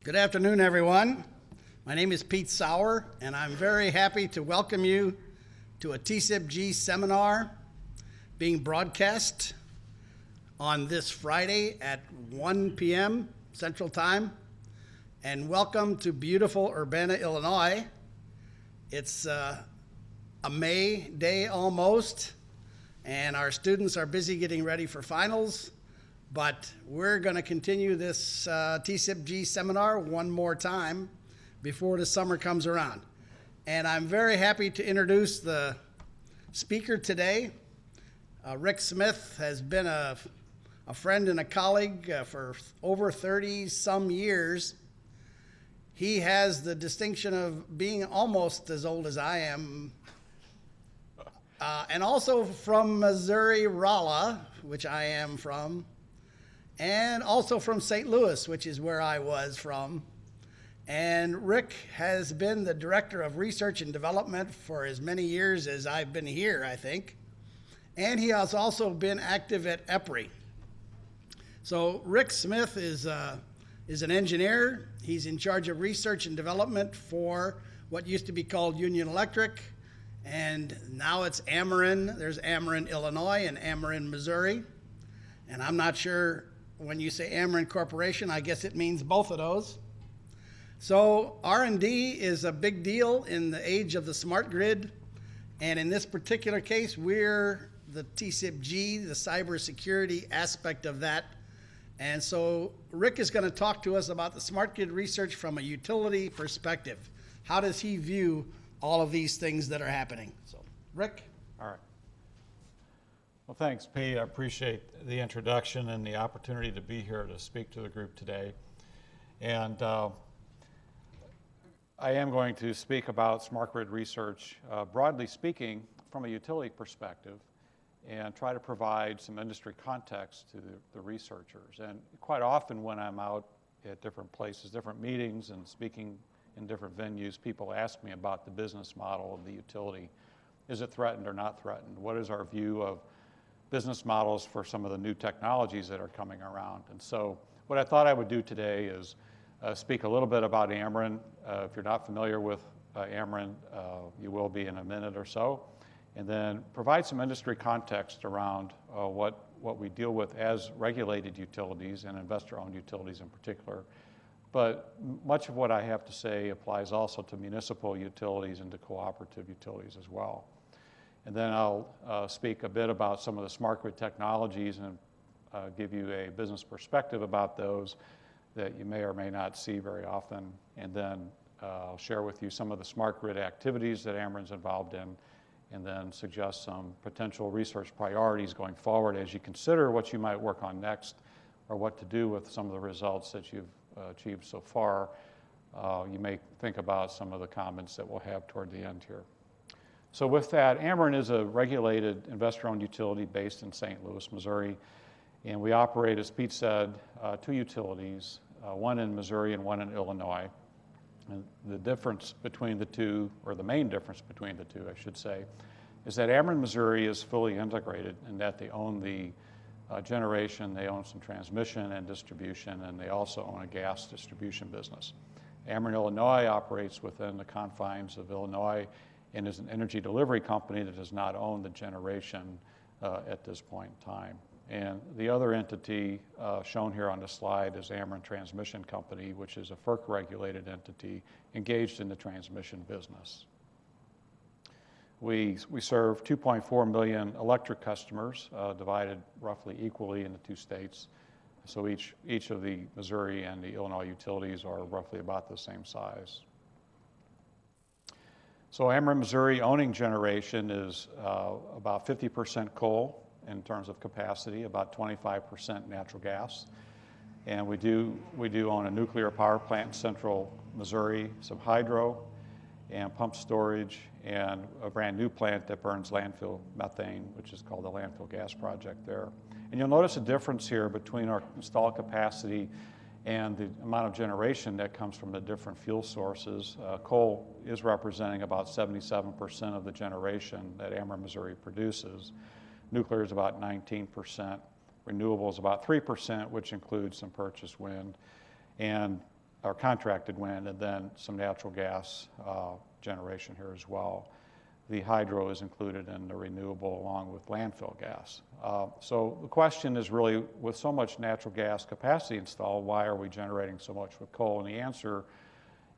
Good afternoon, everyone. My name is Pete Sauer, and I'm very happy to welcome you to a TCIPG seminar being broadcast on this Friday at 1 p.m. Central Time. And welcome to beautiful Urbana, Illinois. It's a May day almost, and our students are busy getting ready for finals. But we're going to continue this TCIPG seminar one more time before the summer comes around. And I'm very happy to introduce the speaker today. Rick Smith has been a friend and a colleague for over 30-some years. He has the distinction of being almost as old as I am, and also from Missouri, Rolla, which I am from, and also from St. Louis, which is where I was from. And Rick has been the Director of Research and Development for as many years as I've been here, I think. And he has also been active at EPRI. So Rick Smith is an engineer. He's in charge of research and development for what used to be called Union Electric, and now it's Ameren. There's Ameren, Illinois, and Ameren, Missouri. And I'm not sure, when you say Ameren Corporation, I guess it means both of those. So R&D is a big deal in the age of the smart grid. And in this particular case, we're the TCIPG, the cybersecurity aspect of that. And so Rick is going to talk to us about the smart grid research from a utility perspective. How does he view all of these things that are happening? So, Rick? All right. Well, thanks, Pete. I appreciate the introduction and the opportunity to be here to speak to the group today. And I am going to speak about smart grid research, broadly speaking, from a utility perspective, and try to provide some industry context to the researchers. And quite often when I'm out at different places, different meetings, and speaking in different venues, people ask me about the business model of the utility. Is it threatened or not threatened? What is our view of business models for some of the new technologies that are coming around? And so what I thought I would do today is speak a little bit about Ameren. If you're not familiar with Ameren, you will be in a minute or so. And then provide some industry context around what we deal with as regulated utilities and investor-owned utilities in particular. But much of what I have to say applies also to municipal utilities and to cooperative utilities as well. And then I'll speak a bit about some of the smart grid technologies and give you a business perspective about those that you may or may not see very often. And then I'll share with you some of the smart grid activities that Ameren's involved in, and then suggest some potential research priorities going forward as you consider what you might work on next or what to do with some of the results that you've achieved so far. You may think about some of the comments that we'll have toward the end here. So with that, Ameren is a regulated investor-owned utility based in St. Louis, Missouri, and we operate, as Pete said, two utilities, one in Missouri and one in Illinois. And the difference between the two, or the main difference between the two, I should say, is that Ameren, Missouri is fully integrated in that they own the generation, they own some transmission and distribution, and they also own a gas distribution business. Ameren, Illinois operates within the confines of Illinois and is an energy delivery company that does not own the generation at this point in time. And the other entity shown here on the slide is Ameren Transmission Company, which is a FERC-regulated entity engaged in the transmission business. We serve 2.4 million electric customers, divided roughly equally in the two states. So each of the Missouri and the Illinois utilities are roughly about the same size. So Ameren, Missouri owning generation is about 50% coal in terms of capacity, about 25% natural gas. And we do own a nuclear power plant in central Missouri, some hydro and pump storage, and a brand new plant that burns landfill methane, which is called the landfill gas project there. And you'll notice a difference here between our installed capacity and the amount of generation that comes from the different fuel sources. Coal is representing about 77% of the generation that Ameren, Missouri produces. Nuclear is about 19%. Renewables about 3%, which includes some purchased wind. And or contracted wind, and then some natural gas generation here as well. The hydro is included in the renewable along with landfill gas. So the question is really, with so much natural gas capacity installed, why are we generating so much with coal? And the answer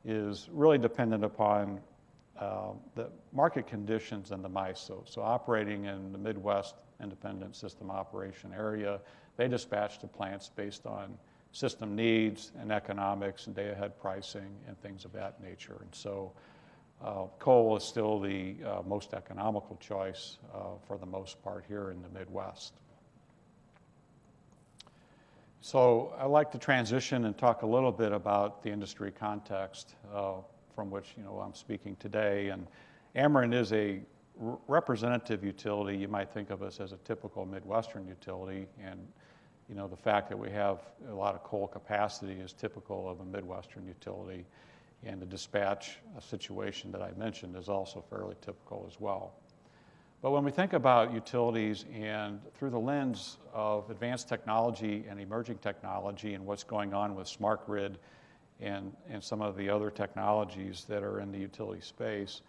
is really dependent upon the market conditions and the MISO. So operating in the Midwest Independent System Operation area, they dispatch to plants based on system needs and economics and day-ahead pricing and things of that nature. And so coal is still the most economical choice for the most part here in the Midwest. So I'd like to transition and talk a little bit about the industry context from which I'm speaking today. And Ameren is a representative utility. You might think of us as a typical Midwestern utility, and the fact that we have a lot of coal capacity is typical of a Midwestern utility. And the dispatch situation that I mentioned is also fairly typical as well. But when we think about utilities and through the lens of advanced technology and emerging technology and what's going on with smart grid and some of the other technologies that are in the utility space,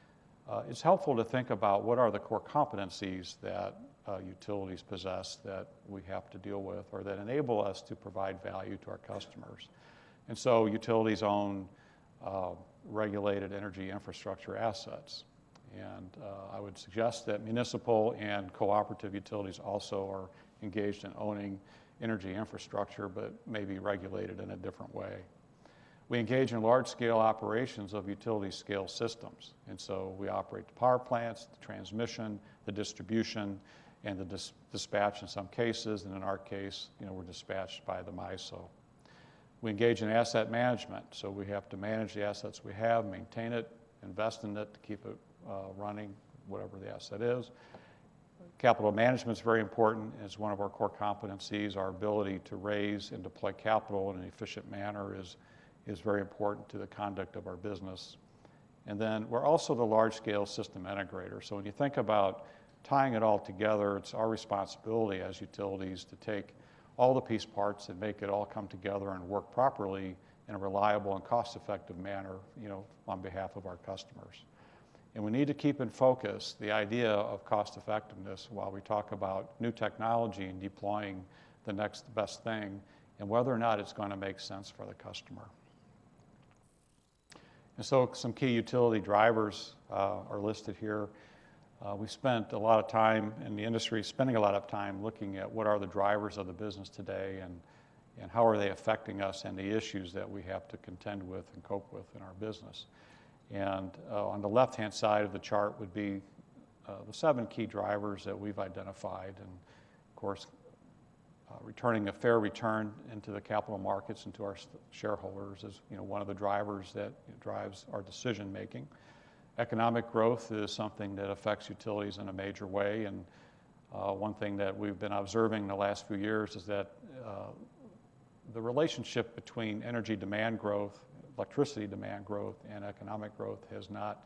it's helpful to think about what are the core competencies that utilities possess that we have to deal with or that enable us to provide value to our customers. And so utilities own regulated energy infrastructure assets. And I would suggest that municipal and cooperative utilities also are engaged in owning energy infrastructure, but maybe regulated in a different way. We engage in large-scale operations of utility-scale systems. And so we operate the power plants, the transmission, the distribution, and the dispatch in some cases. And in our case, we're dispatched by the MISO. We engage in asset management, so we have to manage the assets we have, maintain it, invest in it to keep it running, whatever the asset is. Capital management is very important. It's one of our core competencies. Our ability to raise and deploy capital in an efficient manner is very important to the conduct of our business. And then we're also the large-scale system integrator. So when you think about tying it all together, it's our responsibility as utilities to take all the piece parts and make it all come together and work properly in a reliable and cost-effective manner, on behalf of our customers. And we need to keep in focus the idea of cost-effectiveness while we talk about new technology and deploying the next best thing and whether or not it's going to make sense for the customer. And so some key utility drivers are listed here. We spent a lot of time in the industry, spending a lot of time looking at what are the drivers of the business today and how are they affecting us and the issues that we have to contend with and cope with in our business. And on the left-hand side of the chart would be the 7 key drivers that we've identified. And of course, returning a fair return into the capital markets and to our shareholders is one of the drivers that drives our decision making. Economic growth is something that affects utilities in a major way, and one thing that we've been observing in the last few years is that the relationship between energy demand growth, electricity demand growth, and economic growth has not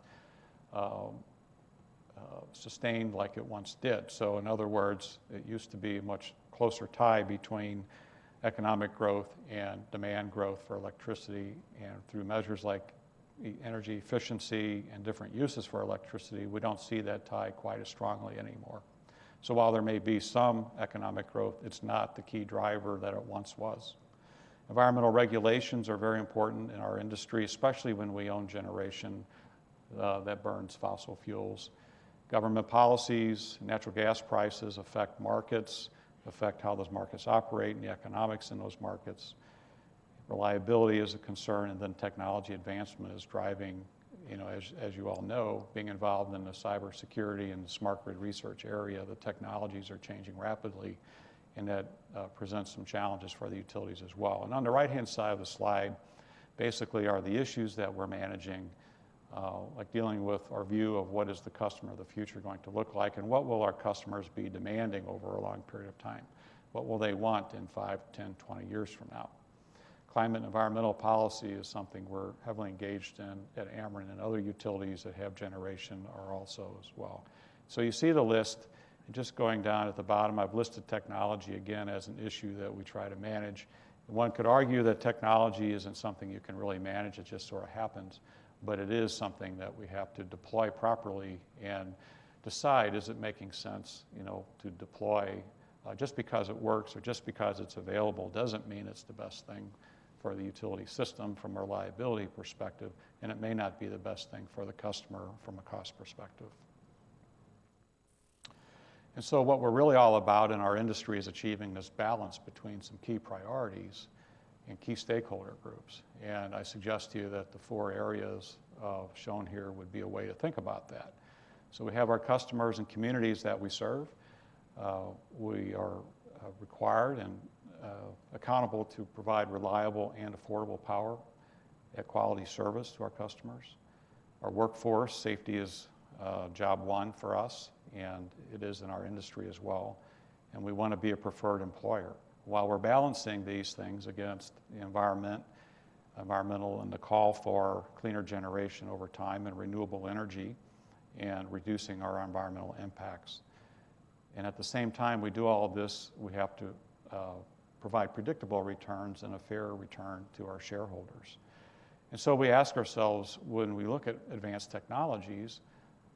sustained like it once did. So in other words, it used to be a much closer tie between economic growth and demand growth for electricity, and through measures like energy efficiency and different uses for electricity, we don't see that tie quite as strongly anymore. So while there may be some economic growth, it's not the key driver that it once was. Environmental regulations are very important in our industry, especially when we own generation that burns fossil fuels. Government policies, natural gas prices affect markets, affect how those markets operate and the economics in those markets. Reliability is a concern, and then technology advancement is driving, as you all know, being involved in the cybersecurity and the smart grid research area, the technologies are changing rapidly, and that presents some challenges for the utilities as well. And on the right-hand side of the slide, basically are the issues that we're managing, like dealing with our view of what is the customer of the future going to look like, and what will our customers be demanding over a long period of time? What will they want in 5, 10, 20 years from now? Climate and environmental policy is something we're heavily engaged in at Ameren, and other utilities that have generation are also as well. So you see the list, and just going down at the bottom, I've listed technology again as an issue that we try to manage, One could argue that technology isn't something you can really manage, it just sort of happens, but it is something that we have to deploy properly and decide, is it making sense, to deploy. Just because it works or just because it's available doesn't mean it's the best thing for the utility system from a reliability perspective, and it may not be the best thing for the customer from a cost perspective. And so what we're really all about in our industry is achieving this balance between some key priorities and key stakeholder groups. And I suggest to you that the 4 areas shown here would be a way to think about that. So we have our customers and communities that we serve. We are required and accountable to provide reliable and affordable power at quality service to our customers. Our workforce, safety is job 1 for us, and it is in our industry as well. And we want to be a preferred employer. While we're balancing these things against the environmental and the call for cleaner generation over time and renewable energy and reducing our environmental impacts. And at the same time we do all of this, we have to provide predictable returns and a fair return to our shareholders. And so we ask ourselves, when we look at advanced technologies,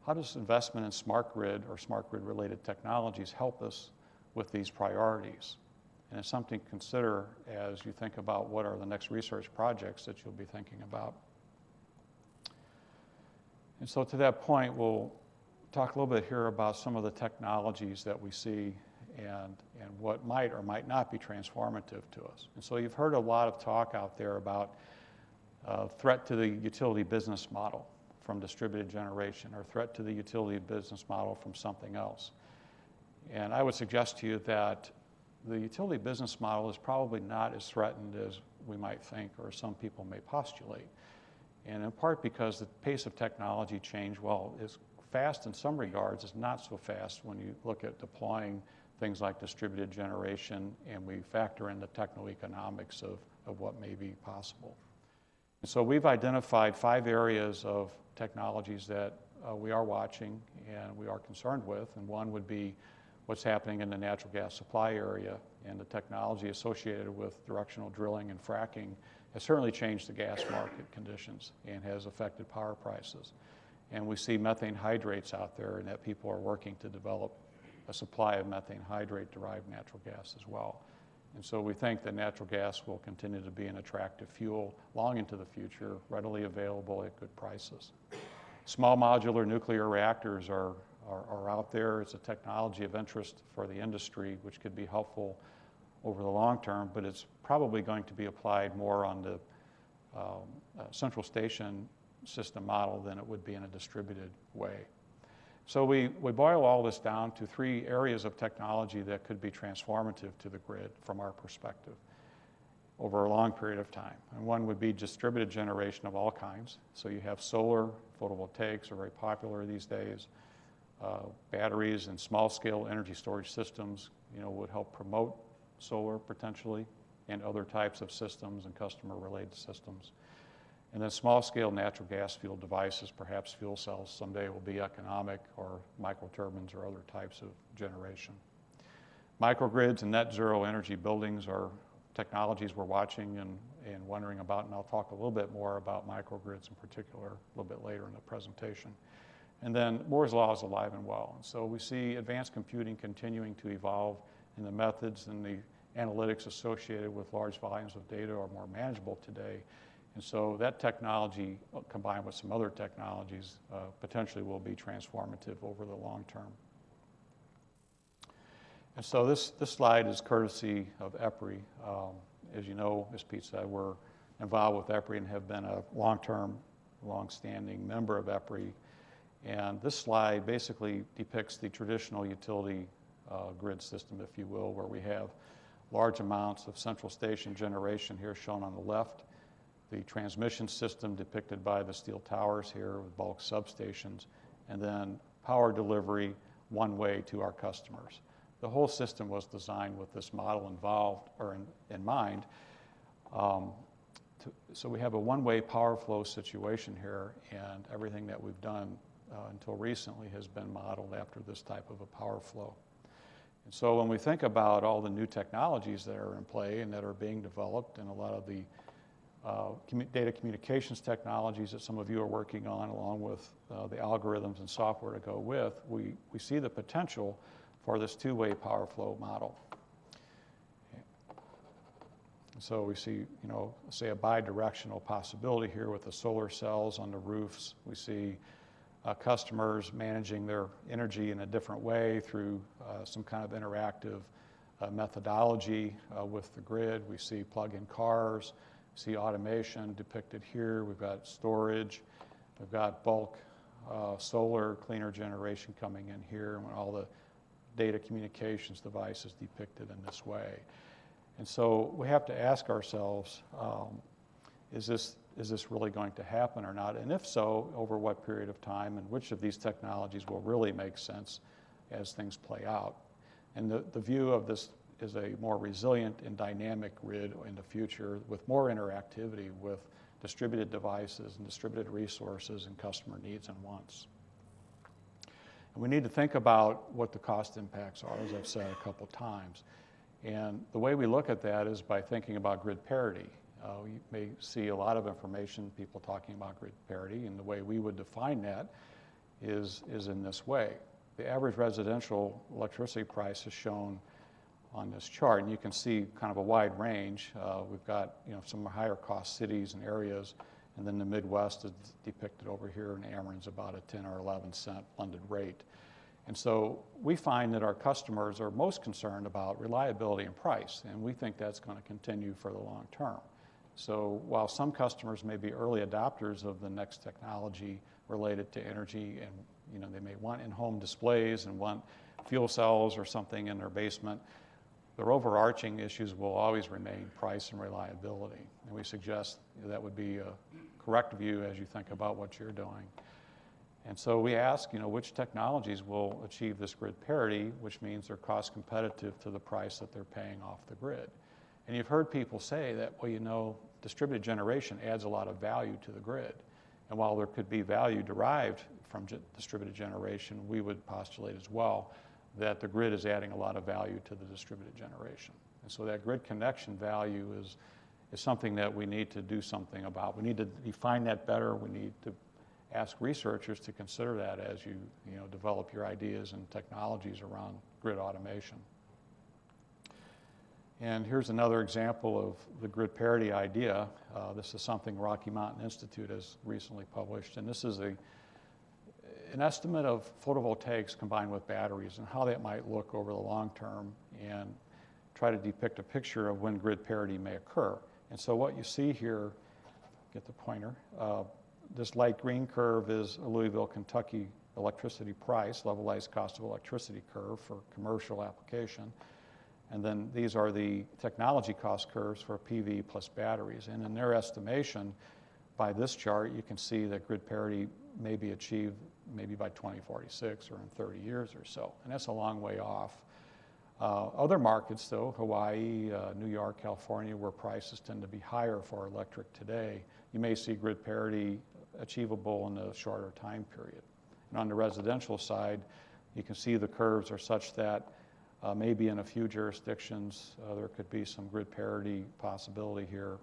how does investment in smart grid or smart grid related technologies help us with these priorities? And it's something to consider as you think about what are the next research projects that you'll be thinking about. And so to that point, we'll talk a little bit here about some of the technologies that we see and what might or might not be transformative to us. And so you've heard a lot of talk out there about threat to the utility business model from distributed generation or threat to the utility business model from something else. And I would suggest to you that the utility business model is probably not as threatened as we might think or some people may postulate. And in part because the pace of technology change, while is fast in some regards, is not so fast when you look at deploying things like distributed generation and we factor in the techno-economics of what may be possible. And so we've identified 5 areas of technologies that we are watching and we are concerned with, and one would be what's happening in the natural gas supply area, and the technology associated with directional drilling and fracking has certainly changed the gas market conditions and has affected power prices. And we see methane hydrates out there and that people are working to develop a supply of methane hydrate derived natural gas as well. And so we think that natural gas will continue to be an attractive fuel long into the future, readily available at good prices. Small modular nuclear reactors are out there. It's a technology of interest for the industry, which could be helpful over the long term, but it's probably going to be applied more on the central station system model than it would be in a distributed way. So we boil all this down to 3 areas of technology that could be transformative to the grid from our perspective over a long period of time. And one would be distributed generation of all kinds. So you have solar, photovoltaics are very popular these days. Batteries and small-scale energy storage systems, would help promote solar potentially and other types of systems and customer-related systems. And then small-scale natural gas fuel devices, perhaps fuel cells someday will be economic, or microturbines or other types of generation. Microgrids and net zero energy buildings are technologies we're watching and wondering about, and I'll talk a little bit more about microgrids in particular a little bit later in the presentation. And then Moore's Law is alive and well. And so we see advanced computing continuing to evolve, and the methods and the analytics associated with large volumes of data are more manageable today. And so that technology, combined with some other technologies, potentially will be transformative over the long term. And so this slide is courtesy of EPRI. As you know, as Pete said, we're involved with EPRI and have been a long-standing member of EPRI. And this slide basically depicts the traditional utility grid system, if you will, where we have large amounts of central station generation here shown on the left, the transmission system depicted by the steel towers here with bulk substations, and then power delivery one way to our customers. The whole system was designed with this model in mind. So we have a one-way power flow situation here, and everything that we've done until recently has been modeled after this type of a power flow. And so when we think about all the new technologies that are in play and that are being developed, and a lot of the data communications technologies that some of you are working on, along with the algorithms and software to go with, we see the potential for this two-way power flow model. So we see, say a bi-directional possibility here with the solar cells on the roofs. We see customers managing their energy in a different way through some kind of interactive methodology with the grid. We see plug-in cars, see automation depicted here. We've got storage, we've got bulk solar, cleaner generation coming in here, and all the data communications devices depicted in this way. And so we have to ask ourselves, is this really going to happen or not? And if so, over what period of time, and which of these technologies will really make sense as things play out? And the view of this is a more resilient and dynamic grid in the future with more interactivity with distributed devices and distributed resources and customer needs and wants. And we need to think about what the cost impacts are, as I've said a couple times. And the way we look at that is by thinking about grid parity. You may see a lot of information, people talking about grid parity, and the way we would define that is in this way. The average residential electricity price is shown on this chart, and you can see kind of a wide range. We've got some higher cost cities and areas, and then the Midwest is depicted over here, and Ameren's about a 10 or 11 cent blended rate. And so we find that our customers are most concerned about reliability and price, and we think that's going to continue for the long term. So while some customers may be early adopters of the next technology related to energy, and they may want in-home displays and want fuel cells or something in their basement, their overarching issues will always remain price and reliability. And we suggest that would be a correct view as you think about what you're doing. And so we ask, which technologies will achieve this grid parity, which means they're cost competitive to the price that they're paying off the grid. And you've heard people say that, distributed generation adds a lot of value to the grid. And while there could be value derived from distributed generation, we would postulate as well that the grid is adding a lot of value to the distributed generation. And so that grid connection value is something that we need to do something about. We need to define that better. We need to ask researchers to consider that as you develop your ideas and technologies around grid automation. And here's another example of the grid parity idea. This is something Rocky Mountain Institute has recently published, and this is an estimate of photovoltaics combined with batteries and how that might look over the long term, and try to depict a picture of when grid parity may occur. And so what you see here, get the pointer, this light green curve is a Louisville, Kentucky electricity price, levelized cost of electricity curve for commercial application. And then these are the technology cost curves for PV plus batteries. And in their estimation, by this chart, you can see that grid parity may be achieved maybe by 2046 or in 30 years or so. And that's a long way off. Other markets, though, Hawaii, New York, California, where prices tend to be higher for electric today, you may see grid parity achievable in a shorter time period. And on the residential side, you can see the curves are such that maybe in a few jurisdictions there could be some grid parity possibility here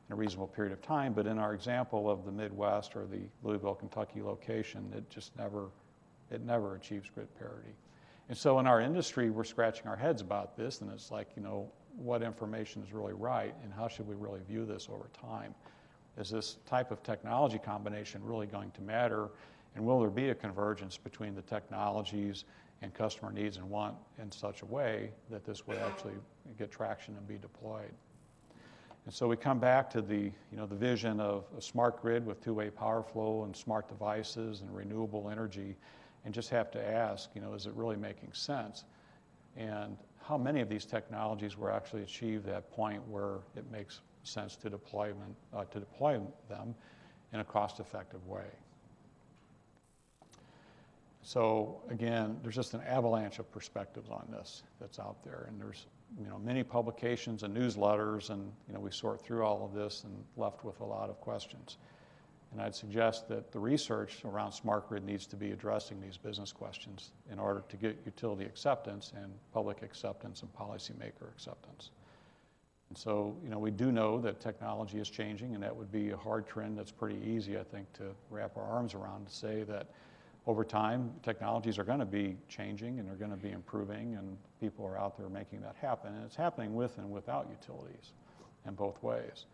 in a reasonable period of time. But in our example of the Midwest or the Louisville, Kentucky location, it never achieves grid parity. And so in our industry, we're scratching our heads about this, and it's like, what information is really right, and how should we really view this over time? Is this type of technology combination really going to matter? And will there be a convergence between the technologies and customer needs and want in such a way that this would actually get traction and be deployed? And so we come back to the vision of a smart grid with two-way power flow and smart devices and renewable energy, and just have to ask, is it really making sense? And how many of these technologies will actually achieve that point where it makes sense to deploy them in a cost-effective way? So again, there's just an avalanche of perspectives on this that's out there, and there's many publications and newsletters, and we sort through all of this and left with a lot of questions. And I'd suggest that the research around smart grid needs to be addressing these business questions in order to get utility acceptance and public acceptance and policymaker acceptance. And so, we do know that technology is changing, and that would be a hard trend that's pretty easy, I think, to wrap our arms around, to say that over time, technologies are going to be changing and they're going to be improving, and people are out there making that happen. And it's happening with and without utilities in both ways.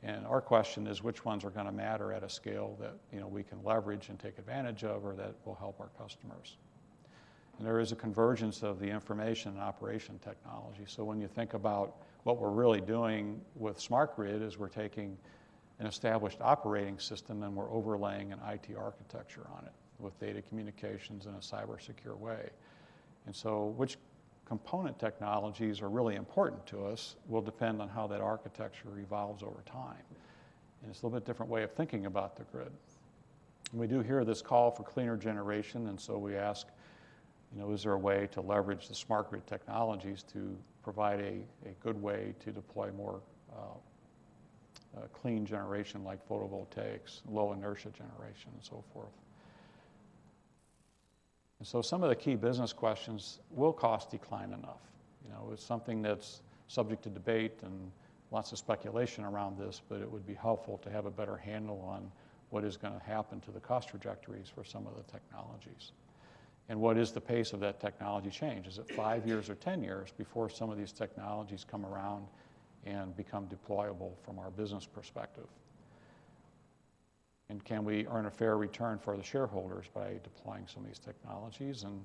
And our question is, which ones are going to matter at a scale that we can leverage and take advantage of, or that will help our customers. And there is a convergence of the information and operation technology. So when you think about what we're really doing with smart grid, is we're taking an established operating system and we're overlaying an IT architecture on it with data communications in a cyber secure way. And so which component technologies are really important to us will depend on how that architecture evolves over time. And it's a little bit different way of thinking about the grid. And we do hear this call for cleaner generation, and so we ask, is there a way to leverage the smart grid technologies to provide a good way to deploy more clean generation like photovoltaics, low inertia generation, and so forth. And so some of the key business questions: will cost decline enough? It's something that's subject to debate and lots of speculation around this, but it would be helpful to have a better handle on what is going to happen to the cost trajectories for some of the technologies. And what is the pace of that technology change? Is it 5 years or 10 years before some of these technologies come around and become deployable from our business perspective? And can we earn a fair return for the shareholders by deploying some of these technologies? And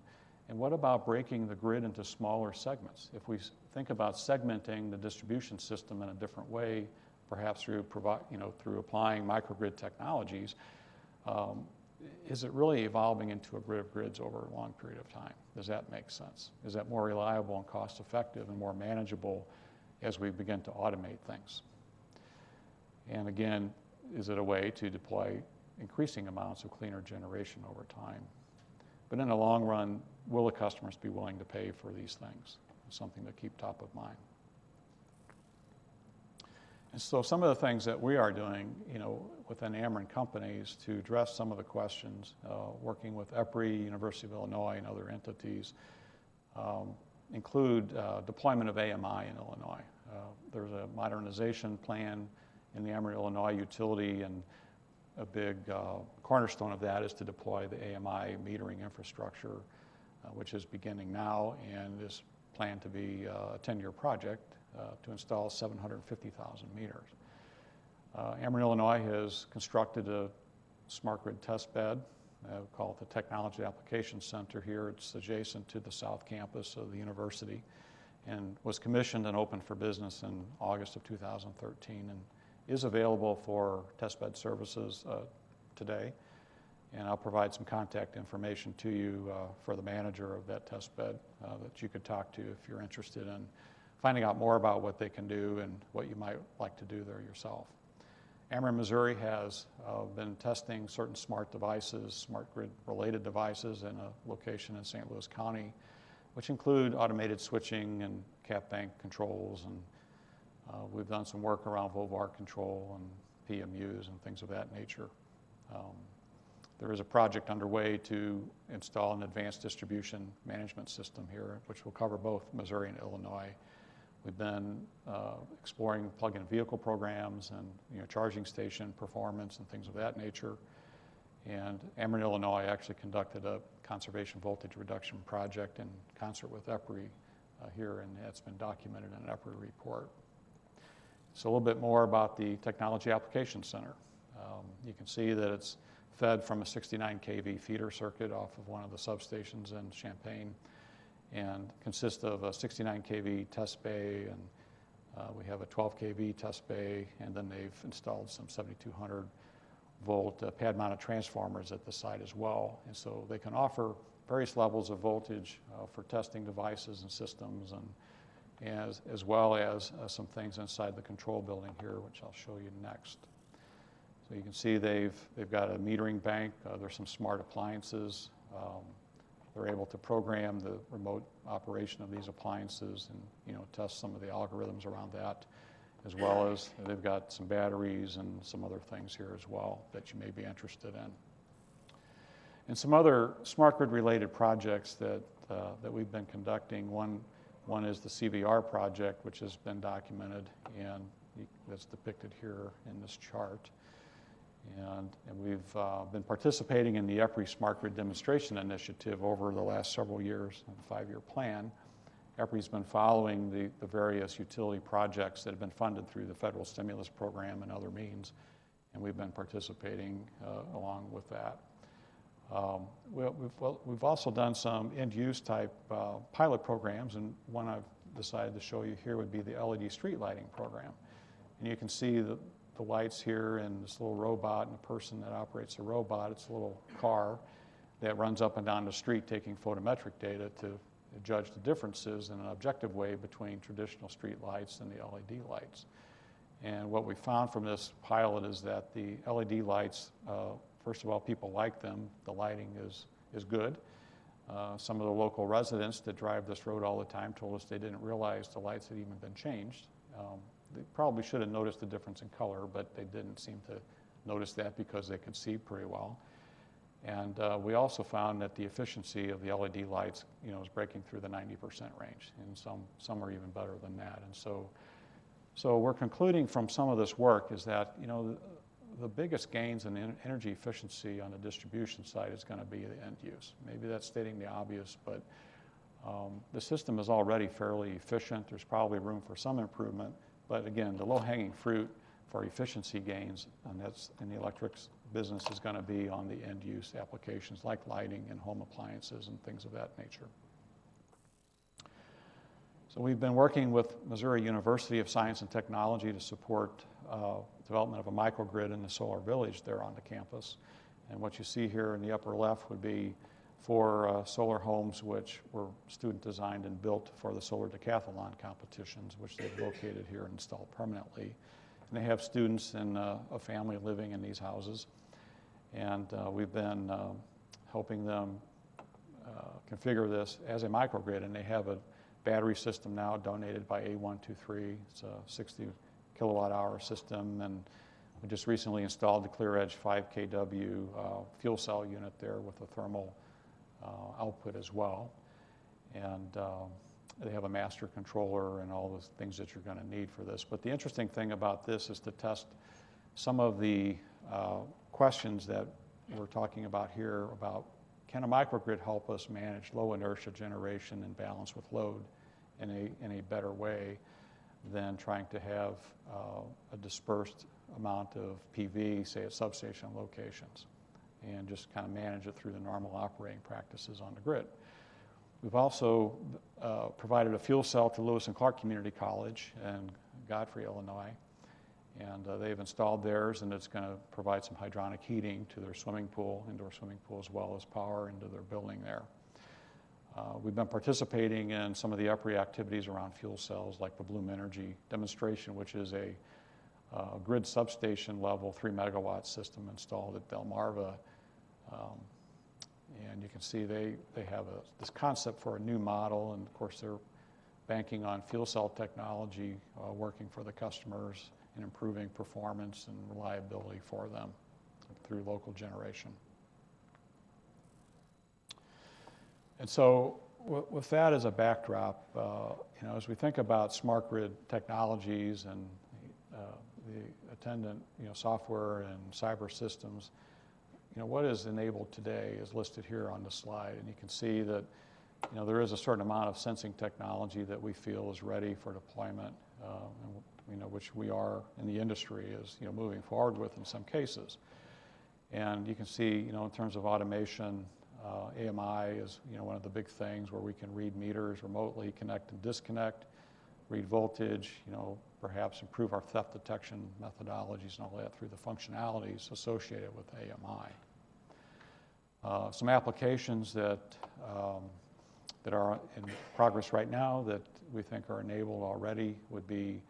what about breaking the grid into smaller segments? If we think about segmenting the distribution system in a different way, perhaps through applying microgrid technologies, is it really evolving into a grid of grids over a long period of time? Does that make sense? Is that more reliable and cost effective and more manageable as we begin to automate things? And again, is it a way to deploy increasing amounts of cleaner generation over time? But in the long run, will the customers be willing to pay for these things? It's something to keep top of mind. And so some of the things that we are doing, within Ameren companies to address some of the questions, working with EPRI, University of Illinois, and other entities, include deployment of AMI in Illinois. There's a modernization plan in the Ameren, Illinois utility, and a big cornerstone of that is to deploy the AMI metering infrastructure, which is beginning now and is planned to be a 10-year project to install 750,000 meters. Ameren, Illinois has constructed a smart grid test bed. We call it the Technology Application Center here. It's adjacent to the south campus of the university and was commissioned and opened for business in August of 2013 and is available for testbed services today. And I'll provide some contact information to you for the manager of that testbed that you could talk to if you're interested in finding out more about what they can do and what you might like to do there yourself. Ameren, Missouri has been testing certain smart devices, smart grid related devices in a location in St. Louis County, which include automated switching and cap bank controls, and we've done some work around Volvar control and PMUs and things of that nature. There is a project underway to install an advanced distribution management system here, which will cover both Missouri and Illinois. We've been exploring plug-in vehicle programs and charging station performance and things of that nature. And Ameren, Illinois actually conducted a conservation voltage reduction project in concert with EPRI here, and that's been documented in an EPRI report. So a little bit more about the Technology Application Center. You can see that it's fed from a 69 kV feeder circuit off of one of the substations in Champaign, and consists of a 69 kV test bay, and we have a 12 kV test bay, and then they've installed some 7,200 volt pad-mounted transformers at the site as well. And so they can offer various levels of voltage for testing devices and systems, and as well as some things inside the control building here, which I'll show you next. So you can see they've got a metering bank. There's some smart appliances. They're able to program the remote operation of these appliances and test some of the algorithms around that. as well as they've got some batteries and some other things here as well that you may be interested in. And some other smart grid related projects that we've been conducting. One is the CVR project, which has been documented, and that's depicted here in this chart. And we've been participating in the EPRI Smart Grid Demonstration Initiative over the last several years, a 5-year plan. EPRI's been following the various utility projects that have been funded through the federal stimulus program and other means, and we've been participating along with that. We've also done some end-use type pilot programs, and one I've decided to show you here would be the LED street lighting program. And you can see the lights here and this little robot and the person that operates the robot. It's a little car that runs up and down the street taking photometric data to judge the differences in an objective way between traditional street lights and the LED lights. And what we found from this pilot is that the LED lights, first of all, people like them. The lighting is good. Some of the local residents that drive this road all the time told us they didn't realize the lights had even been changed. They probably should have noticed the difference in color, but they didn't seem to notice that because they could see pretty well. And we also found that the efficiency of the LED lights, is breaking through the 90% range, and some are even better than that. And so we're concluding from some of this work is that, the biggest gains in energy efficiency on the distribution side is going to be the end use. Maybe that's stating the obvious, but the system is already fairly efficient. There's probably room for some improvement, but again, the low-hanging fruit for efficiency gains, and that's in the electrics business, is going to be on the end use applications like lighting and home appliances and things of that nature. So we've been working with Missouri University of Science and Technology to support development of a microgrid in the solar village there on the campus. And what you see here in the upper left would be 4 solar homes which were student designed and built for the solar decathlon competitions, which they've located here and installed permanently. And they have students and a family living in these houses. And we've been helping them configure this as a microgrid, and they have a battery system now donated by A123. It's a 60 kilowatt hour system, and we just recently installed the ClearEdge 5 kW fuel cell unit there with a thermal output as well. And they have a master controller and all the things that you're going to need for this. But the interesting thing about this is to test some of the questions that we're talking about here about, can a microgrid help us manage low inertia generation and balance with load in a better way than trying to have a dispersed amount of PV, say at substation locations, and just kind of manage it through the normal operating practices on the grid. We've also provided a fuel cell to Lewis and Clark Community College in Godfrey, Illinois, and they've installed theirs, and it's going to provide some hydronic heating to their swimming pool, indoor swimming pool, as well as power into their building there. We've been participating in some of the EPRI activities around fuel cells, like the Bloom Energy demonstration, which is a grid substation level 3 megawatt system installed at Delmarva. And you can see they have this concept for a new model, and of course they're banking on fuel cell technology, working for the customers and improving performance and reliability for them through local generation. And so with that as a backdrop, as we think about smart grid technologies and the attendant software and cyber systems, what is enabled today is listed here on the slide, and you can see that there is a certain amount of sensing technology that we feel is ready for deployment, which we are in the industry is moving forward with in some cases. And you can see in terms of automation, AMI is one of the big things where we can read meters remotely, connect and disconnect, read voltage, perhaps improve our theft detection methodologies and all that through the functionalities associated with AMI. Some applications that are in progress right now that we think are enabled already would be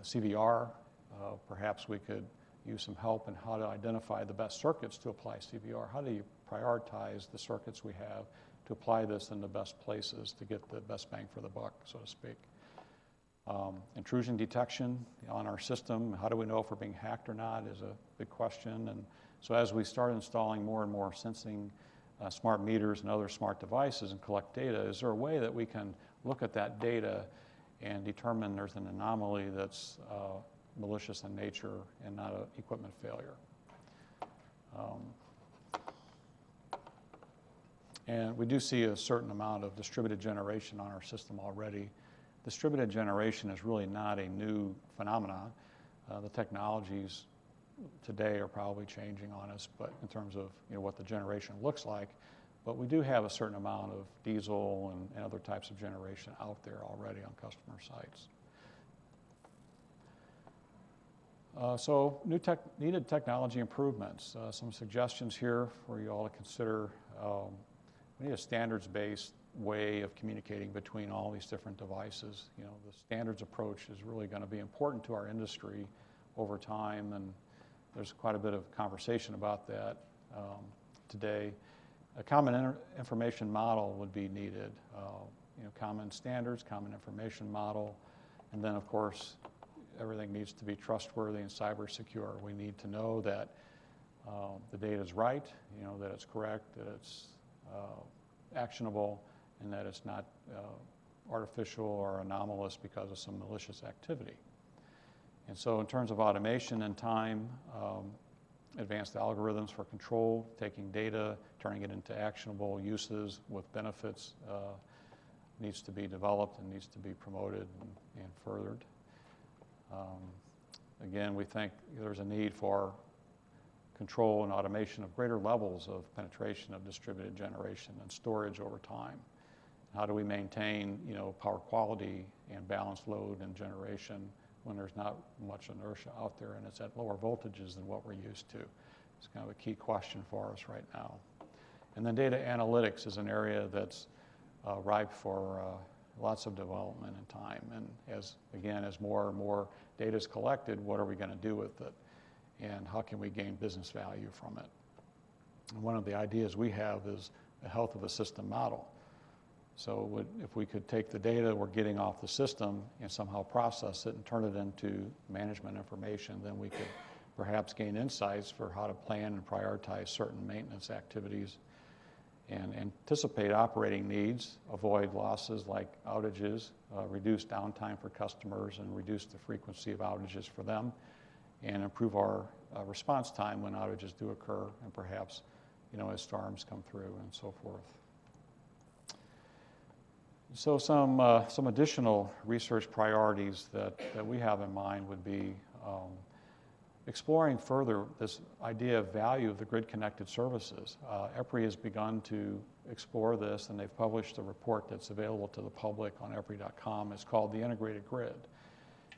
CVR. Perhaps we could use some help in how to identify the best circuits to apply CVR. How do you prioritize the circuits we have to apply this in the best places to get the best bang for the buck, so to speak? Intrusion detection on our system, how do we know if we're being hacked or not, is a big question. And so as we start installing more and more sensing smart meters and other smart devices and collect data, is there a way that we can look at that data and determine there's an anomaly that's malicious in nature and not an equipment failure? And we do see a certain amount of distributed generation on our system already. Distributed generation is really not a new phenomenon. The technologies today are probably changing on us, but in terms of what the generation looks like. But we do have a certain amount of diesel and other types of generation out there already on customer sites. So needed technology improvements. Some suggestions here for you all to consider. We need a standards-based way of communicating between all these different devices. The standards approach is really going to be important to our industry over time, and there's quite a bit of conversation about that today. A common information model would be needed. Common standards, common information model, and then of course everything needs to be trustworthy and cyber secure. We need to know that the data is right, that it's correct, that it's actionable, and that it's not artificial or anomalous because of some malicious activity. And so in terms of automation and time, advanced algorithms for control, taking data, turning it into actionable uses with benefits needs to be developed and needs to be promoted and furthered. Again, we think there's a need for control and automation of greater levels of penetration of distributed generation and storage over time. How do we maintain, power quality and balanced load and generation when there's not much inertia out there and it's at lower voltages than what we're used to? It's kind of a key question for us right now. And then data analytics is an area that's ripe for lots of development and time. And as more and more data is collected, what are we going to do with it? And how can we gain business value from it? And one of the ideas we have is a health of a system model. So if we could take the data we're getting off the system and somehow process it and turn it into management information, then we could perhaps gain insights for how to plan and prioritize certain maintenance activities and anticipate operating needs, avoid losses like outages, reduce downtime for customers and reduce the frequency of outages for them, and improve our response time when outages do occur and perhaps, as storms come through and so forth. So some additional research priorities that we have in mind would be exploring further this idea of value of the grid-connected services. EPRI has begun to explore this, and they've published a report that's available to the public on EPRI.com. It's called The Integrated Grid.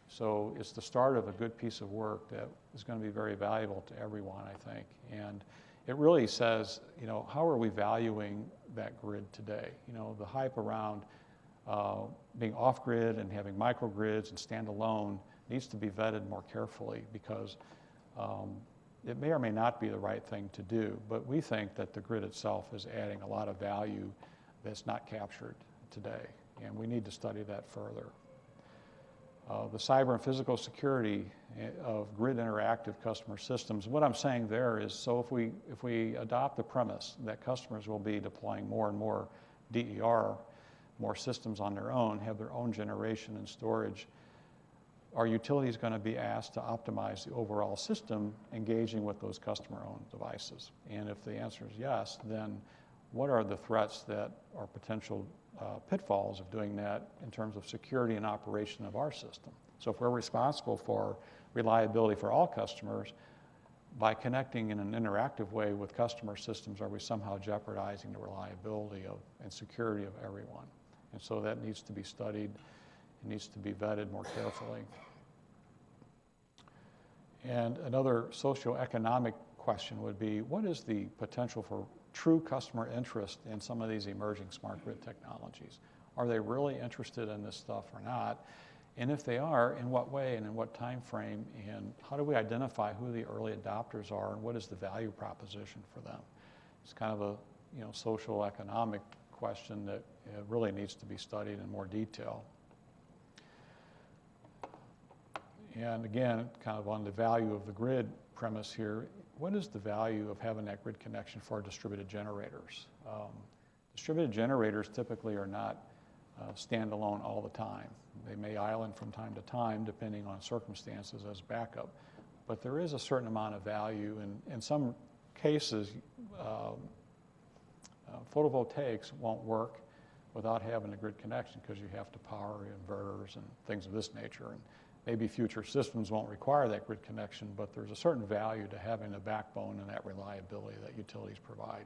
So it's the start of a good piece of work that is going to be very valuable to everyone, I think. And it really says, how are we valuing that grid today? The hype around being off-grid and having microgrids and standalone needs to be vetted more carefully because it may or may not be the right thing to do, but we think that the grid itself is adding a lot of value that's not captured today, and we need to study that further. The cyber and physical security of grid interactive customer systems. What I'm saying there is, so if we adopt the premise that customers will be deploying more and more DER, more systems on their own, have their own generation and storage, are utilities going to be asked to optimize the overall system engaging with those customer-owned devices? And if the answer is yes, then what are the threats that are potential pitfalls of doing that in terms of security and operation of our system? So if we're responsible for reliability for all customers, by connecting in an interactive way with customer systems, are we somehow jeopardizing the reliability and security of everyone? And so that needs to be studied. It needs to be vetted more carefully. And another socioeconomic question would be, what is the potential for true customer interest in some of these emerging smart grid technologies? Are they really interested in this stuff or not? And if they are, in what way and in what time frame? And how do we identify who the early adopters are and what is the value proposition for them? It's kind of a social economic question that really needs to be studied in more detail. And again, kind of on the value of the grid premise here, what is the value of having that grid connection for our distributed generators? Distributed generators typically are not standalone all the time. They may island from time to time depending on circumstances as backup. But there is a certain amount of value, and in some cases, photovoltaics won't work without having a grid connection because you have to power inverters and things of this nature. And maybe future systems won't require that grid connection, but there's a certain value to having the backbone and that reliability that utilities provide.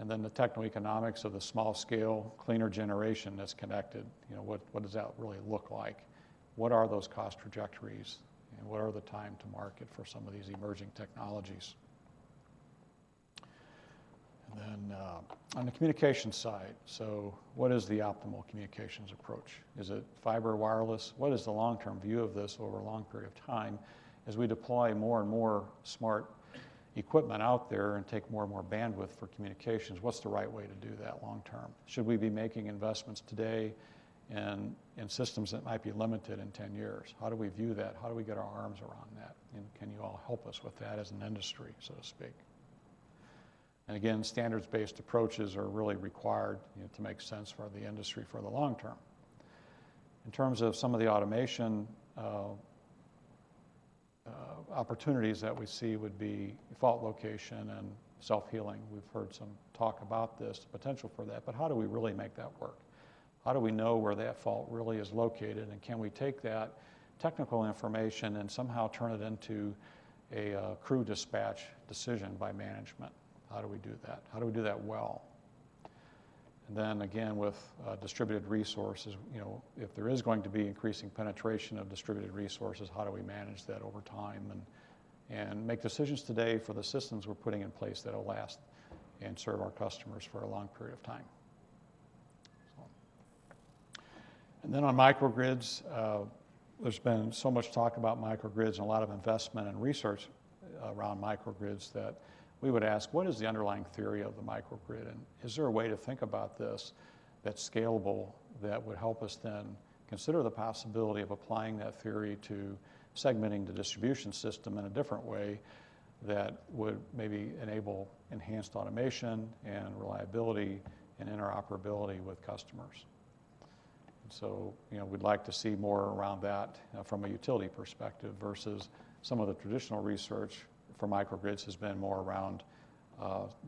And then the techno-economics of the small-scale, cleaner generation that's connected. You know, what does that really look like? What are those cost trajectories? And what are the time to market for some of these emerging technologies? And then on the communication side, so what is the optimal communications approach? Is it fiber, wireless? What is the long-term view of this over a long period of time as we deploy more and more smart equipment out there and take more and more bandwidth for communications? What's the right way to do that long-term? Should we be making investments today in systems that might be limited in 10 years? How do we view that? How do we get our arms around that? And can you all help us with that as an industry, so to speak? And again, standards-based approaches are really required, to make sense for the industry for the long term. In terms of some of the automation opportunities that we see would be fault location and self-healing. We've heard some talk about this, the potential for that, but how do we really make that work? How do we know where that fault really is located, and can we take that technical information and somehow turn it into a crew dispatch decision by management? How do we do that? How do we do that well? And then again, with distributed resources, if there is going to be increasing penetration of distributed resources, how do we manage that over time and make decisions today for the systems we're putting in place that will last and serve our customers for a long period of time? And then on microgrids, there's been so much talk about microgrids and a lot of investment and research around microgrids that we would ask, what is the underlying theory of the microgrid? And is there a way to think about this that's scalable that would help us then consider the possibility of applying that theory to segmenting the distribution system in a different way that would maybe enable enhanced automation and reliability and interoperability with customers? And so, we'd like to see more around that from a utility perspective versus some of the traditional research for microgrids has been more around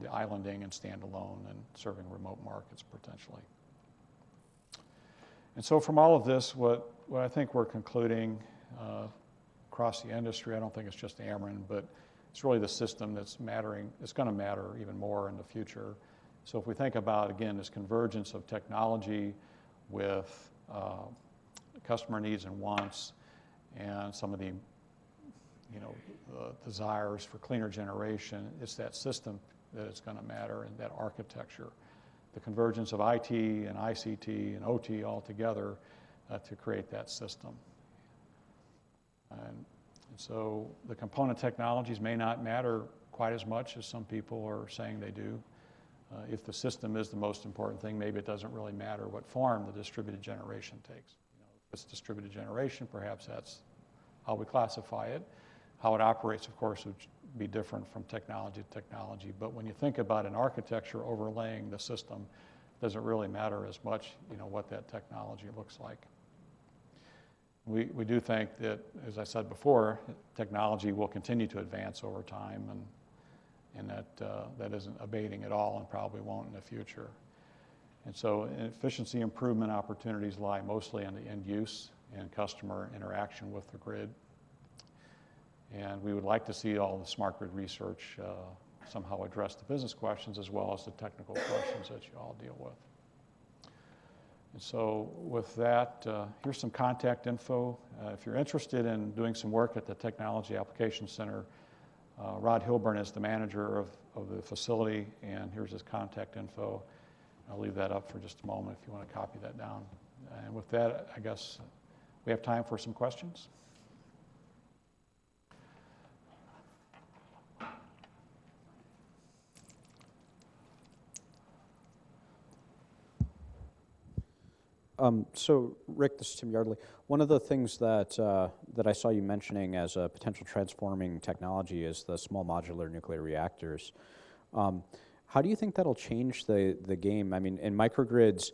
the islanding and standalone and serving remote markets potentially. And so from all of this, what I think we're concluding across the industry, I don't think it's just Ameren, but it's really the system that's mattering. It's going to matter even more in the future. So if we think about, again, this convergence of technology with customer needs and wants and some of the desires for cleaner generation, it's that system that is going to matter and that architecture. The convergence of IT and ICT and OT all together to create that system. And so the component technologies may not matter quite as much as some people are saying they do. If the system is the most important thing, maybe it doesn't really matter what form the distributed generation takes. If it's distributed generation, perhaps that's how we classify it. How it operates, of course, would be different from technology to technology. But when you think about an architecture overlaying the system, it doesn't really matter as much, what that technology looks like. We do think that, as I said before, technology will continue to advance over time, and that isn't abating at all and probably won't in the future. And so efficiency improvement opportunities lie mostly in the end use and customer interaction with the grid. And we would like to see all the smart grid research somehow address the business questions as well as the technical questions that you all deal with. And so with that, here's some contact info. If you're interested in doing some work at the Technology Application Center, Rod Hilburn is the manager of the facility, and here's his contact info. I'll leave that up for just a moment if you want to copy that down. And with that, I guess we have time for some questions. So, Rick, this is Tim Yardley. One of the things that I saw you mentioning as a potential transforming technology is the small modular nuclear reactors. How do you think that'll change the game? I mean, in microgrids,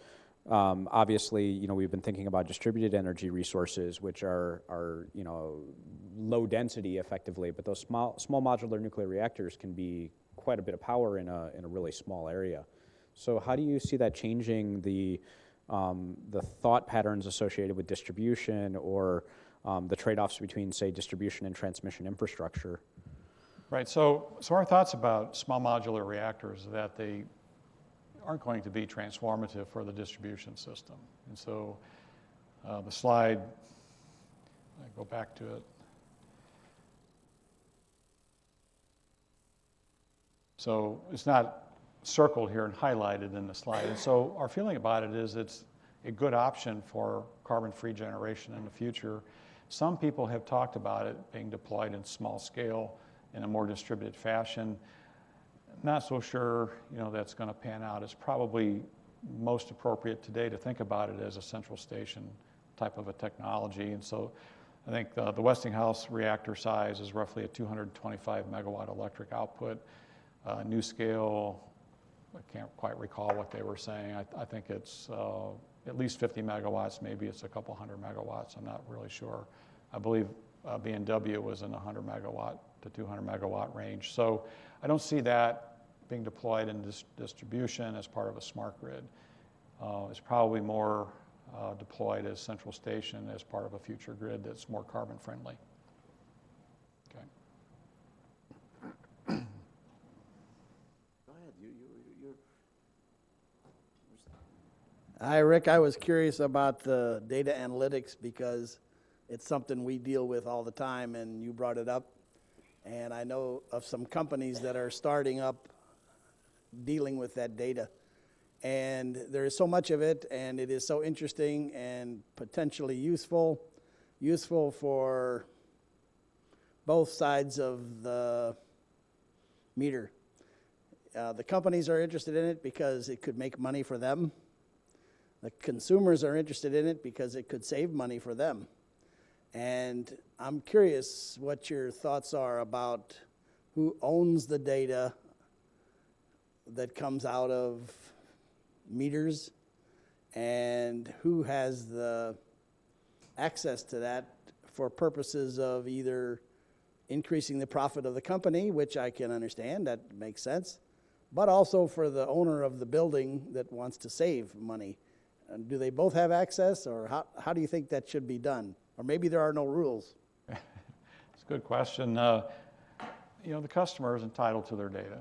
obviously, we've been thinking about distributed energy resources, which are low density effectively, but those small modular nuclear reactors can be quite a bit of power in a really small area. So how do you see that changing the thought patterns associated with distribution, or the trade-offs between, say, distribution and transmission infrastructure? Right, so our thoughts about small modular reactors is that they aren't going to be transformative for the distribution system. And so the slide, I go back to it. So it's not circled here and highlighted in the slide. And so our feeling about it is it's a good option for carbon-free generation in the future. Some people have talked about it being deployed in small scale in a more distributed fashion. Not so sure, that's going to pan out. It's probably most appropriate today to think about it as a central station type of a technology. And so I think the Westinghouse reactor size is roughly a 225 megawatt electric output. NuScale, I can't quite recall what they were saying. I think it's at least 50 megawatts, maybe it's a couple hundred megawatts, I'm not really sure. I believe B&W was in the 100 megawatt to 200 megawatt range. So I don't see that being deployed in distribution as part of a smart grid. It's probably more deployed as central station as part of a future grid that's more carbon friendly. Okay. Go ahead. Hi, Rick. I was curious about the data analytics because it's something we deal with all the time, and you brought it up. And I know of some companies that are starting up dealing with that data. And there is so much of it, and it is so interesting and potentially useful for both sides of the meter. The companies are interested in it because it could make money for them. The consumers are interested in it because it could save money for them. And I'm curious what your thoughts are about who owns the data that comes out of meters and who has the access to that for purposes of either increasing the profit of the company, which I can understand, that makes sense, but also for the owner of the building that wants to save money. And do they both have access, or how do you think that should be done? Or maybe there are no rules. It's a good question. The customer is entitled to their data.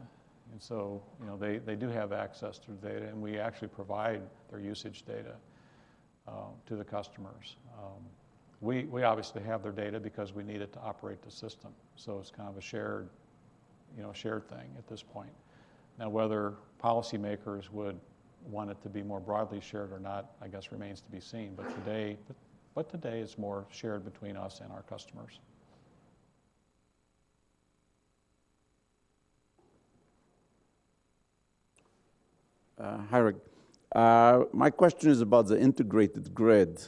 And so, they do have access to the data, and we actually provide their usage data to the customers. We obviously have their data because we need it to operate the system. So it's kind of a shared thing at this point. Now, whether policymakers would want it to be more broadly shared or not, I guess remains to be seen. But today it's more shared between us and our customers. Hi, Rick. My question is about the integrated grid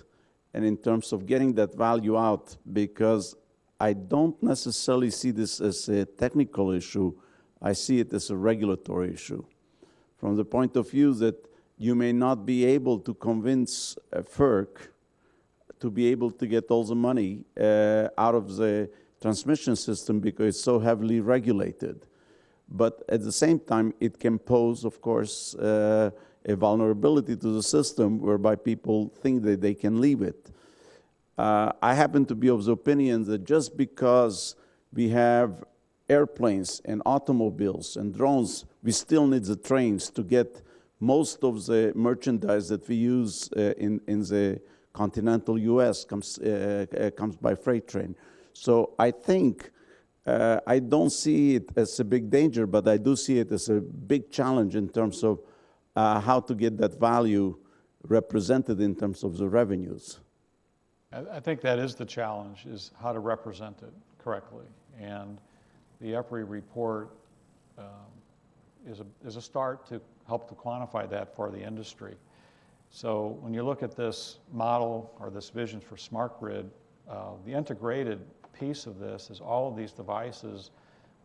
and in terms of getting that value out, because I don't necessarily see this as a technical issue. I see it as a regulatory issue. From the point of view that you may not be able to convince FERC to be able to get all the money out of the transmission system because it's so heavily regulated. But at the same time, it can pose, of course, a vulnerability to the system whereby people think that they can leave it. I happen to be of the opinion that just because we have airplanes and automobiles and drones, we still need the trains to get most of the merchandise that we use in the continental U.S. comes by freight train. So I think I don't see it as a big danger, but I do see it as a big challenge in terms of how to get that value represented in terms of the revenues. I think that is the challenge, is how to represent it correctly. And the EPRI report is a start to help to quantify that for the industry. So when you look at this model or this vision for smart grid, the integrated piece of this is all of these devices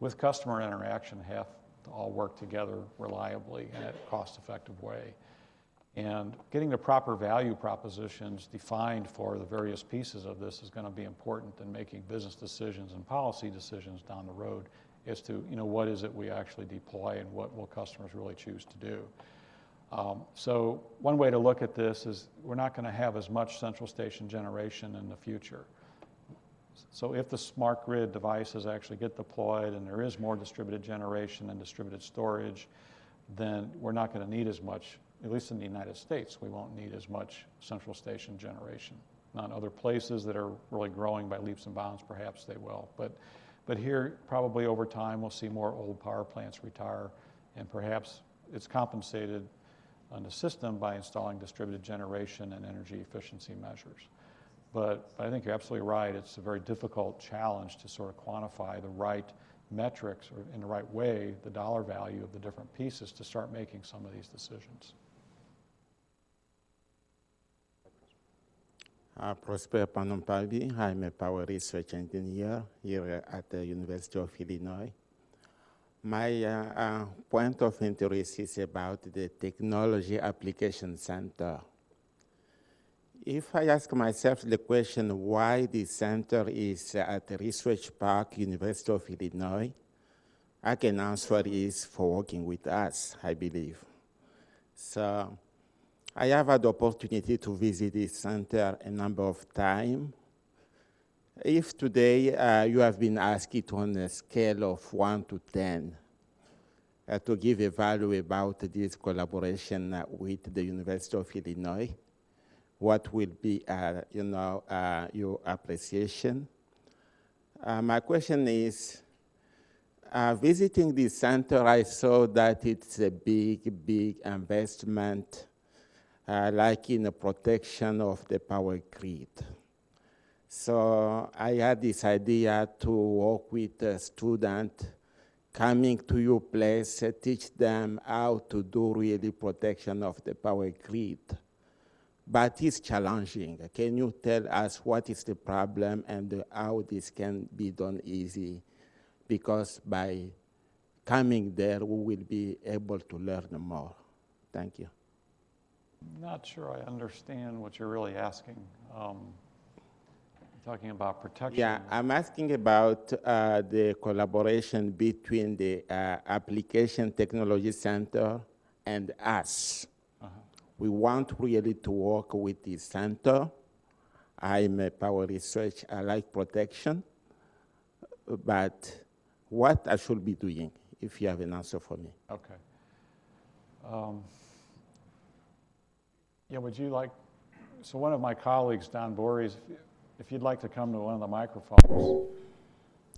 with customer interaction have to all work together reliably in a cost-effective way. And getting the proper value propositions defined for the various pieces of this is going to be important in making business decisions and policy decisions down the road as to, what is it we actually deploy and what will customers really choose to do. So one way to look at this is we're not going to have as much central station generation in the future. So if the smart grid devices actually get deployed and there is more distributed generation and distributed storage, then we're not going to need as much, at least in the United States, we won't need as much central station generation. Now in other places that are really growing by leaps and bounds, perhaps they will. But here, probably over time, we'll see more old power plants retire, and perhaps it's compensated on the system by installing distributed generation and energy efficiency measures. But I think you're absolutely right. It's a very difficult challenge to sort of quantify the right metrics or in the right way, the dollar value of the different pieces to start making some of these decisions. Prosper Panompalvi. I'm a power research engineer here at the University of Illinois. My point of interest is about the Technology Application Center. If I ask myself the question why this center is at Research Park, University of Illinois, I can answer is for working with us, I believe. So I have had the opportunity to visit this center a number of times. If today you have been asked on a scale of 1 to 10 to give a value about this collaboration with the University of Illinois, what will be your appreciation? My question is, visiting this center, I saw that it's a big investment, like in the protection of the power grid. So I had this idea to work with a student coming to your place, teach them how to do really protection of the power grid. But it's challenging. Can you tell us what is the problem and how this can be done easy? Because by coming there, we will be able to learn more. Thank you. Not sure I understand what you're really asking. Talking about protection. Yeah, I'm asking about the collaboration between the Application Technology Center and us. We want really to work with the center. I'm a power research, I like protection, but what I should be doing, if you have an answer for me. Okay. Yeah, would you like, so one of my colleagues, Don Voorhees, if you'd like to come to one of the microphones.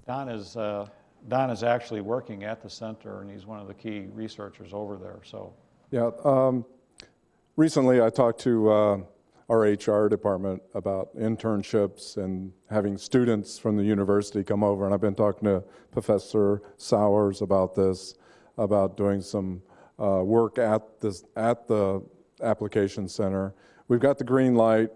Don is actually working at the center, and he's one of the key researchers over there. So. Yeah. Recently, I talked to our HR department about internships and having students from the university come over, and I've been talking to Professor Sowers about this, about doing some work at the application center. We've got the green light.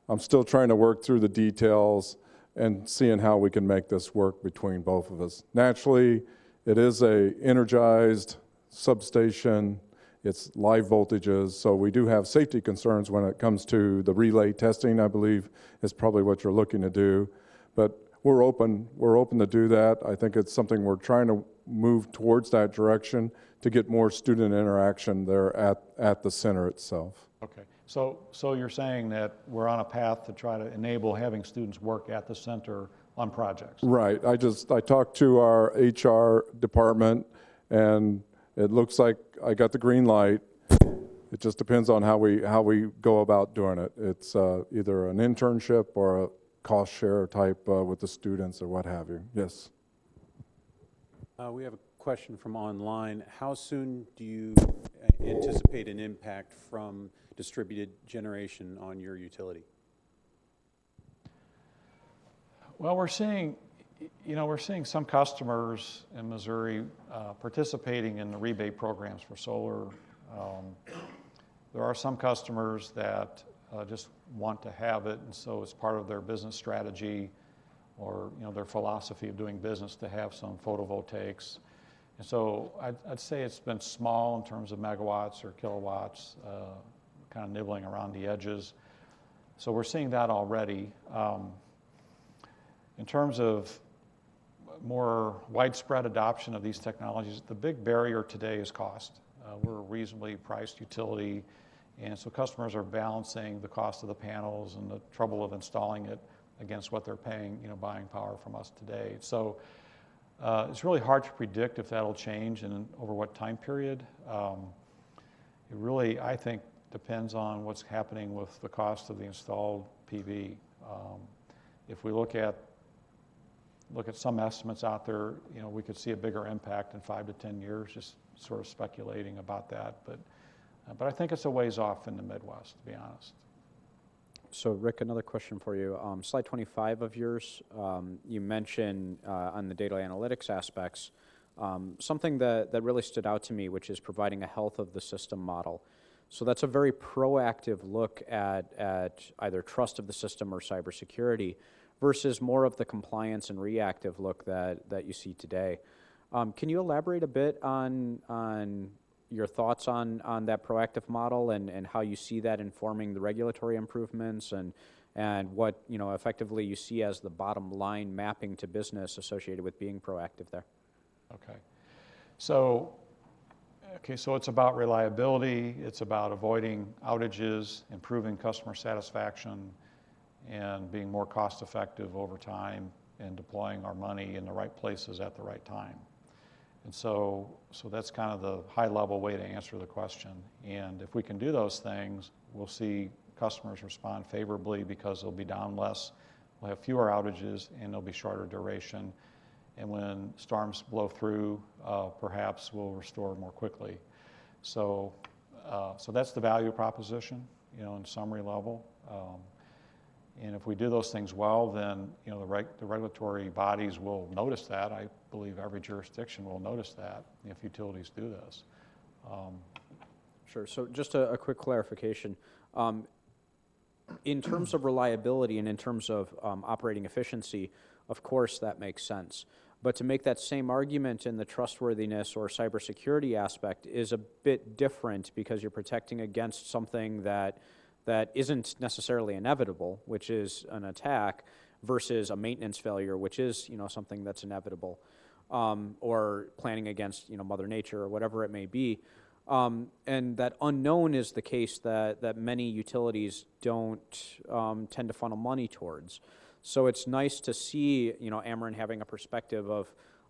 I'm still trying to work through the details and seeing how we can make this work between both of us. Naturally, it is a energized substation. It's live voltages, so we do have safety concerns when it comes to the relay testing, I believe, is probably what you're looking to do. But we're open to do that. I think it's something we're trying to move towards that direction to get more student interaction there at the center itself. Okay, so you're saying that we're on a path to try to enable having students work at the center on projects? Right. I talked to our HR department, and it looks like I got the green light. It just depends on how we go about doing it. It's either an internship or a cost share type with the students or what have you. Yes. We have a question from online. How soon do you anticipate an impact from distributed generation on your utility? Well, we're seeing some customers in Missouri participating in the rebate programs for solar. There are some customers that just want to have it, and so it's part of their business strategy or their philosophy of doing business to have some photovoltaics. And so I'd say it's been small in terms of megawatts or kilowatts, kind of nibbling around the edges. So we're seeing that already. In terms of more widespread adoption of these technologies, the big barrier today is cost. We're a reasonably priced utility, and so customers are balancing the cost of the panels and the trouble of installing it against what they're paying, buying power from us today. So it's really hard to predict if that'll change and over what time period. It really, I think, depends on what's happening with the cost of the installed PV. If we look at some estimates out there, we could see a bigger impact in 5 to 10 years, just sort of speculating about that. But I think it's a ways off in the Midwest, to be honest. So Rick, another question for you. Slide 25 of yours, you mentioned on the data analytics aspects, something that really stood out to me, which is providing a health of the system model. So that's a very proactive look at either trust of the system or cybersecurity versus more of the compliance and reactive look that you see today. Can you elaborate a bit on your thoughts on that proactive model and how you see that informing the regulatory improvements and what effectively you see as the bottom line mapping to business associated with being proactive there? Okay. So it's about reliability, it's about avoiding outages, improving customer satisfaction, and being more cost effective over time and deploying our money in the right places at the right time. And so that's kind of the high level way to answer the question. And if we can do those things, we'll see customers respond favorably because they'll be down less, we'll have fewer outages, and they'll be shorter duration. And when storms blow through, perhaps we'll restore more quickly. So that's the value proposition, in summary level. And if we do those things well, then the regulatory bodies will notice that. I believe every jurisdiction will notice that if utilities do this. Sure. So just a quick clarification. In terms of reliability and in terms of operating efficiency, of course that makes sense. But to make that same argument in the trustworthiness or cybersecurity aspect is a bit different because you're protecting against something that isn't necessarily inevitable, which is an attack, versus a maintenance failure, which is something that's inevitable, or planning against Mother Nature or whatever it may be. And that unknown is the case that many utilities don't tend to funnel money towards. So it's nice to see Ameren having a perspective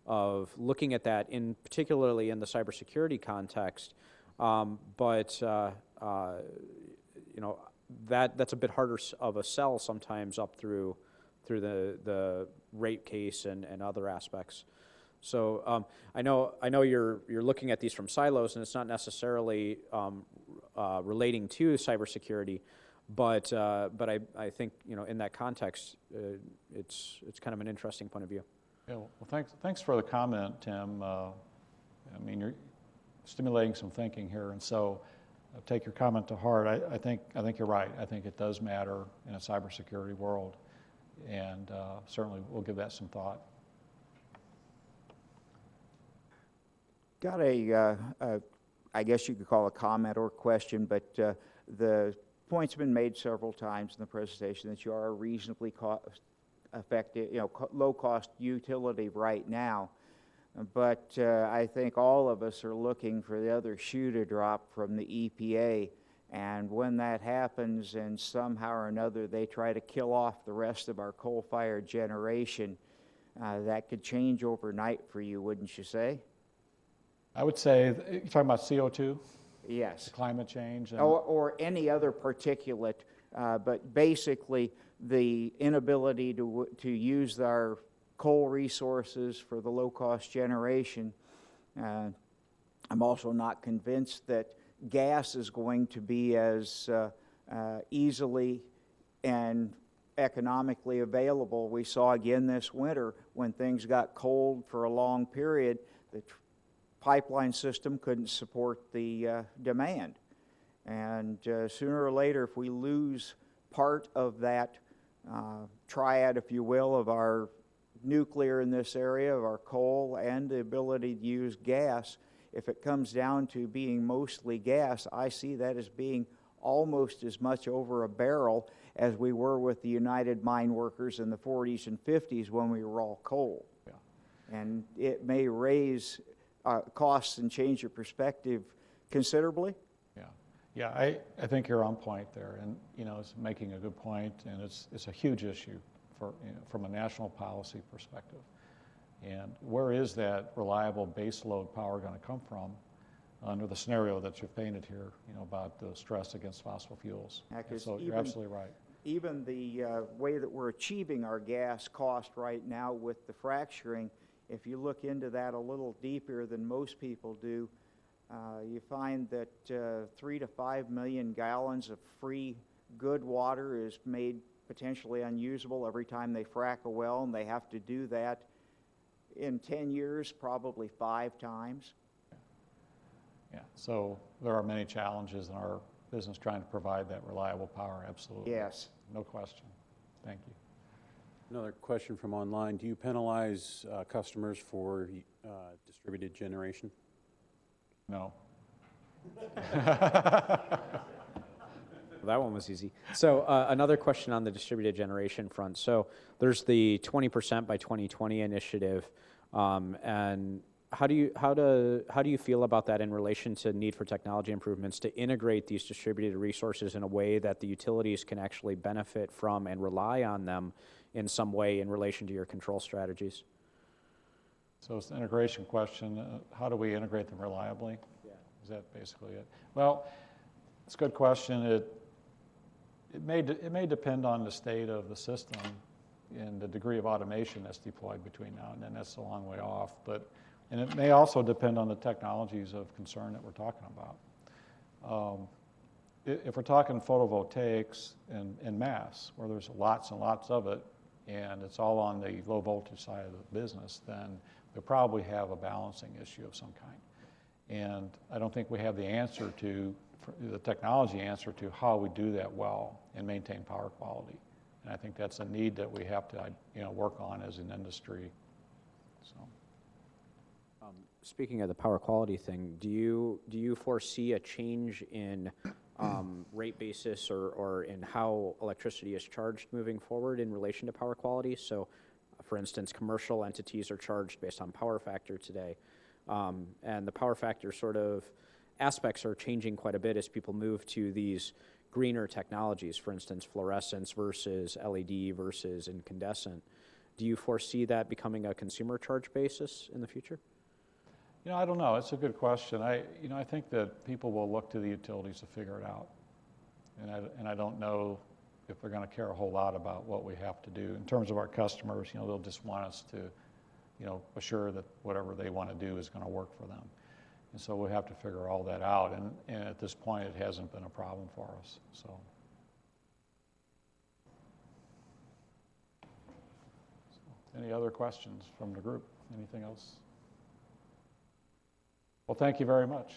of looking at that, particularly in the cybersecurity context, but that's a bit harder of a sell sometimes up through the rate case and other aspects. So I know you're looking at these from silos, and it's not necessarily relating to cybersecurity, but I think in that context it's kind of an interesting point of view. Yeah. Well, thanks for the comment, Tim. You're stimulating some thinking here, and so I'll take your comment to heart. I think you're right. I think it does matter in a cybersecurity world, and certainly we'll give that some thought. Got I guess you could call it a comment or question, but the point's been made several times in the presentation that you are a reasonably effective, low-cost utility right now. But I think all of us are looking for the other shoe to drop from the EPA. And when that happens and somehow or another they try to kill off the rest of our coal-fired generation, that could change overnight for you, wouldn't you say? I would say, you're talking about CO2? Yes. Climate change? Or any other particulate, but basically the inability to use our coal resources for the low-cost generation. I'm also not convinced that gas is going to be as easily and economically available. We saw again this winter when things got cold for a long period, the pipeline system couldn't support the demand. And sooner or later, if we lose part of that triad, if you will, of our nuclear in this area, of our coal, and the ability to use gas, if it comes down to being mostly gas, I see that as being almost as much over a barrel as we were with the United Mine Workers in the 40s and 50s when we were all coal. Yeah. And it may raise costs and change your perspective considerably. Yeah, I think you're on point there, and it's making a good point, and it's a huge issue for from a national policy perspective. And where is that reliable baseload power going to come from under the scenario that you've painted here, about the stress against fossil fuels? So you're absolutely right. Even the way that we're achieving our gas cost right now with the fracturing, if you look into that a little deeper than most people do, you find that 3 to 5 million gallons of free good water is made potentially unusable every time they frack a well, and they have to do that in 10 years probably 5 times. Yeah, so there are many challenges in our business trying to provide that reliable power, absolutely. Yes. No question. Thank you. Another question from online. Do you penalize customers for distributed generation? No. That one was easy. So another question on the distributed generation front. So there's the 20% by 2020 initiative, and how do you feel about that in relation to need for technology improvements to integrate these distributed resources in a way that the utilities can actually benefit from and rely on them in some way in relation to your control strategies? So it's an integration question. How do we integrate them reliably? Yeah. Is that basically it? Well, it's a good question. It may depend on the state of the system and the degree of automation that's deployed between now and then. That's a long way off. And it may also depend on the technologies of concern that we're talking about. If we're talking photovoltaics in mass, where there's lots and lots of it, and it's all on the low voltage side of the business, then we probably have a balancing issue of some kind. And I don't think we have the technology answer to how we do that well and maintain power quality. And I think that's a need that we have to work on as an industry. So. Speaking of the power quality thing, do you foresee a change in rate basis or in how electricity is charged moving forward in relation to power quality? So, for instance, commercial entities are charged based on power factor today, and the power factor sort of aspects are changing quite a bit as people move to these greener technologies, for instance, fluorescence versus LED versus incandescent. Do you foresee that becoming a consumer charge basis in the future? I don't know. It's a good question. I think that people will look to the utilities to figure it out. And I don't know if they're going to care a whole lot about what we have to do. In terms of our customers, they'll just want us to, assure that whatever they want to do is going to work for them. And so we'll have to figure all that out. And at this point, it hasn't been a problem for us. So. Any other questions from the group? Anything else? Well, thank you very much.